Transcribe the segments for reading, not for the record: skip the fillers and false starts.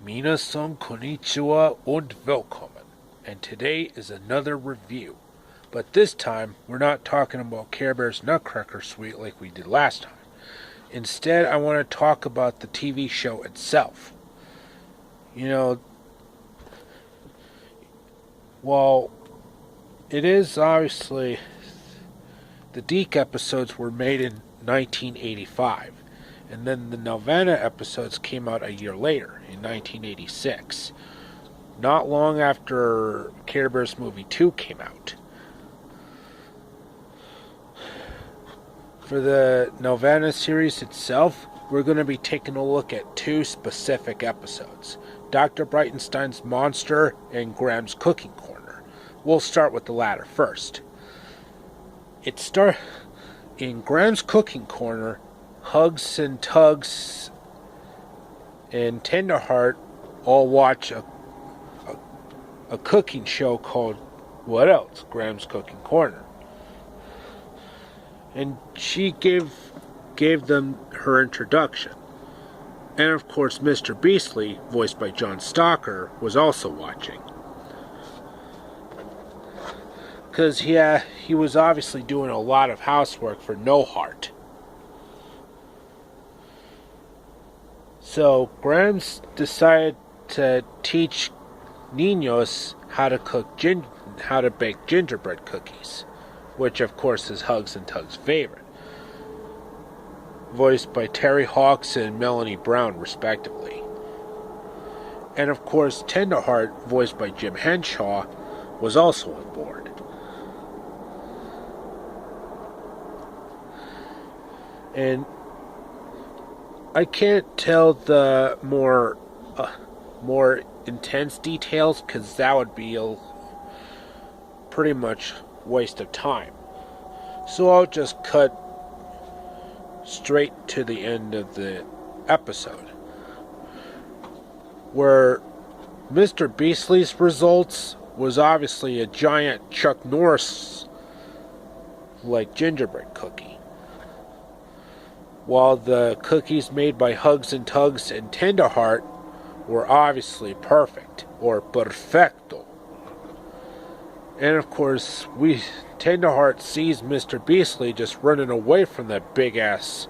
Minasan konnichiwa und willkommen. And today is another review. But this time, we're not talking about Care Bear's Nutcracker Suite like we did last time. Instead, I want to talk about the TV show itself. Well, it is obviously... The Deke episodes were made in 1985. And then the Nelvana episodes came out a year later, in 1986. Not long after Care Bears Movie 2 came out. For the Nelvana series itself, we're going to be taking a look at two specific episodes. Dr. Brightenstein's Monster and Graham's Cooking Corner. We'll start with the latter first. In Graham's Cooking Corner, Hugs and Tugs and Tenderheart all watch a cooking show called What Else? Graham's Cooking Corner. And she gave them her introduction. And of course Mr. Beastly, voiced by John Stalker, was also watching. Because he was obviously doing a lot of housework for No Heart. So Grams decided to teach Niños how to bake gingerbread cookies, which of course is Hugs and Tugs' favorite, voiced by Terry Hawks and Melanie Brown respectively. And of course Tenderheart, voiced by Jim Henshaw, was also on board. And I can't tell the more intense details because that would be a pretty much waste of time. So I'll just cut straight to the end of the episode, where Mr. Beastly's results was obviously a giant Chuck Norris like gingerbread cookie, while the cookies made by Hugs and Tugs and Tenderheart were obviously perfect, or perfecto. And of course, Tenderheart sees Mr. Beastly just running away from that big-ass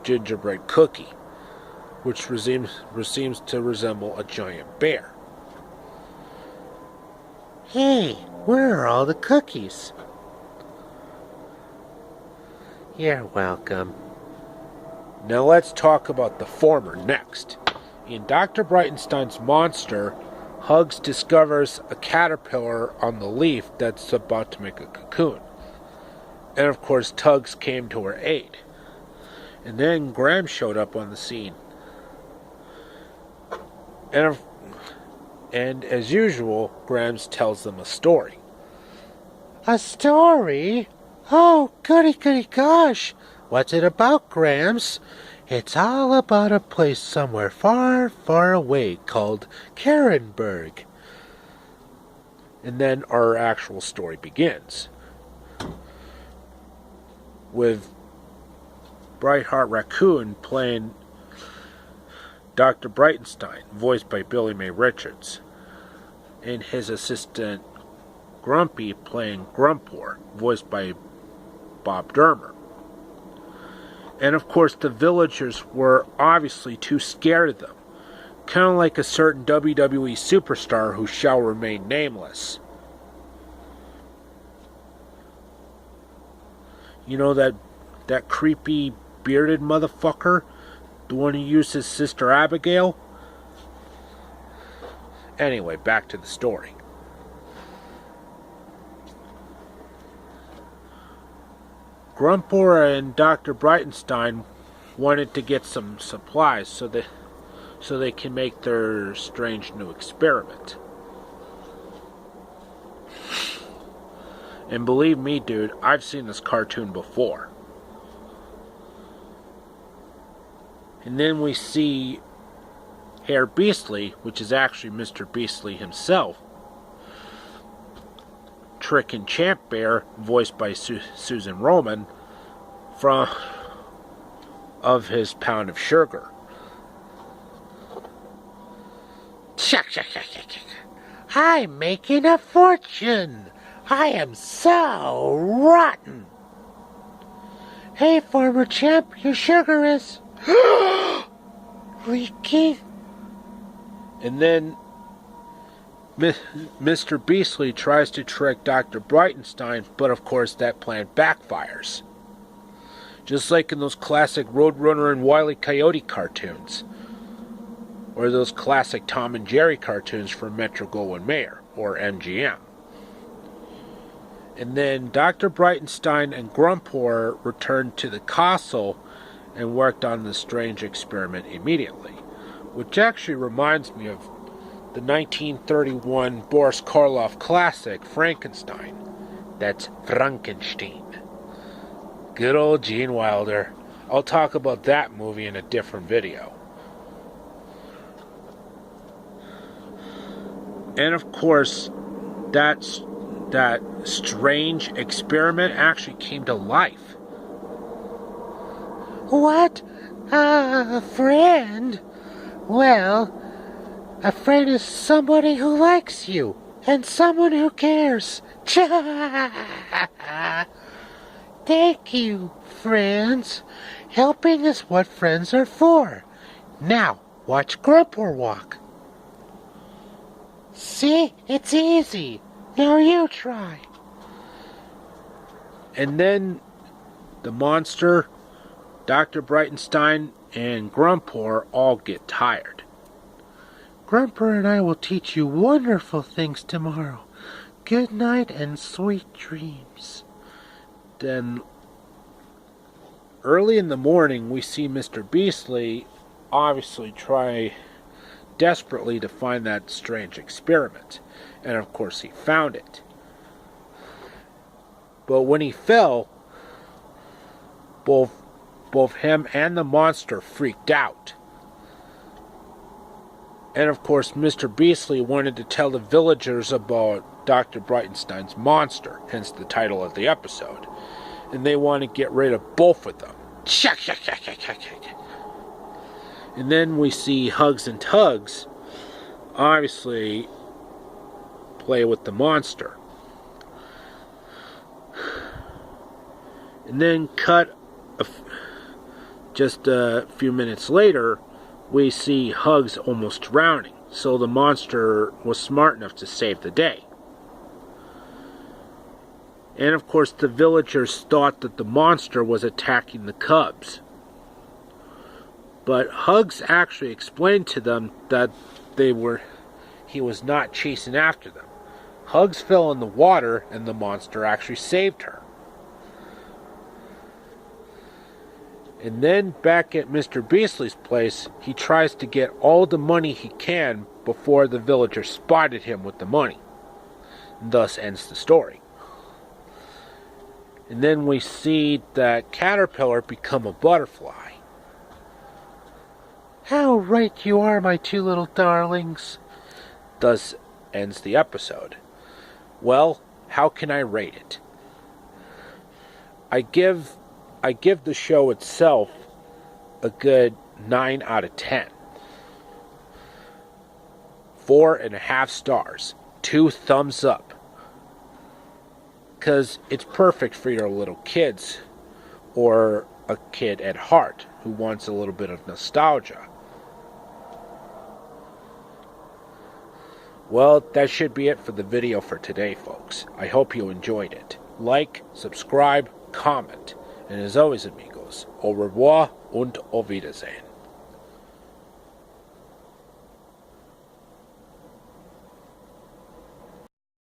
gingerbread cookie, which seems to resemble a giant bear. Hey, where are all the cookies? You're welcome. Now let's talk about the former next. In Dr. Brightenstein's Monster, Hugs discovers a caterpillar on the leaf that's about to make a cocoon. And of course Tugs came to her aid. And then Graham showed up on the scene. And as usual, Graham tells them a story. A story? Oh, goody gosh. What's it about, Grams? It's all about a place somewhere far, far away called Carenburg. And then our actual story begins, with Brightheart Raccoon playing Dr. Brightenstein, voiced by Billy May Richards, and his assistant Grumpy playing Grumpor, voiced by Bob Dermer. And of course the villagers were obviously too scared of them, kind of like a certain WWE superstar who shall remain nameless. You know that creepy bearded motherfucker? The one who used his sister Abigail? Anyway, back to the story. Grumpor and Dr. Brightenstein wanted to get some supplies so they can make their strange new experiment. And believe me, dude, I've seen this cartoon before. And then we see Herr Beastly, which is actually Mr. Beastly himself, Trick and Champ Bear, voiced by Susan Roman, of his pound of sugar. Shuck, shuck, shuck, shuck, shuck. I'm making a fortune. I am so rotten. Hey, farmer champ, your sugar is leaking. And then Mr. Beastly tries to trick Dr. Brightenstein, but of course that plan backfires. Just like in those classic Roadrunner and Wile E. Coyote cartoons. Or those classic Tom and Jerry cartoons from Metro-Goldwyn-Mayer, or MGM. And then Dr. Brightenstein and Grumpor returned to the castle and worked on the strange experiment immediately. Which actually reminds me of the 1931 Boris Karloff classic, Frankenstein. That's Frankenstein. Good old Gene Wilder. I'll talk about that movie in a different video. And of course, that strange experiment actually came to life. What? A friend? Well, a friend is somebody who likes you, and someone who cares. Thank you, friends. Helping is what friends are for. Now, watch Grumpor walk. See? It's easy. Now you try. And then the monster, Dr. Brightenstein, and Grumpor all get tired. Grumpor and I will teach you wonderful things tomorrow. Good night and sweet dreams. Then, early in the morning, we see Mr. Beastly obviously try desperately to find that strange experiment. And of course he found it. But when he fell, both him and the monster freaked out. And of course Mr. Beastly wanted to tell the villagers about Dr. Brightenstein's monster, hence the title of the episode. And they want to get rid of both of them. Shuck, shuck, shuck, shuck, shuck, shuck. And then we see Hugs and Tugs obviously play with the monster. And then just a few minutes later, we see Hugs almost drowning. So the monster was smart enough to save the day. And of course the villagers thought that the monster was attacking the cubs. But Hugs actually explained to them that he was not chasing after them. Hugs fell in the water and the monster actually saved her. And then back at Mr. Beastly's place, he tries to get all the money he can before the villagers spotted him with the money. And thus ends the story. And then we see that caterpillar become a butterfly. How right you are, my two little darlings. Thus ends the episode. Well, how can I rate it? I give the show itself a good 9 out of 10. 4.5 stars. 2 thumbs up. Because it's perfect for your little kids or a kid at heart who wants a little bit of nostalgia. Well, that should be it for the video for today, folks. I hope you enjoyed it. Like, subscribe, comment. And as always, amigos, au revoir und auf Wiedersehen.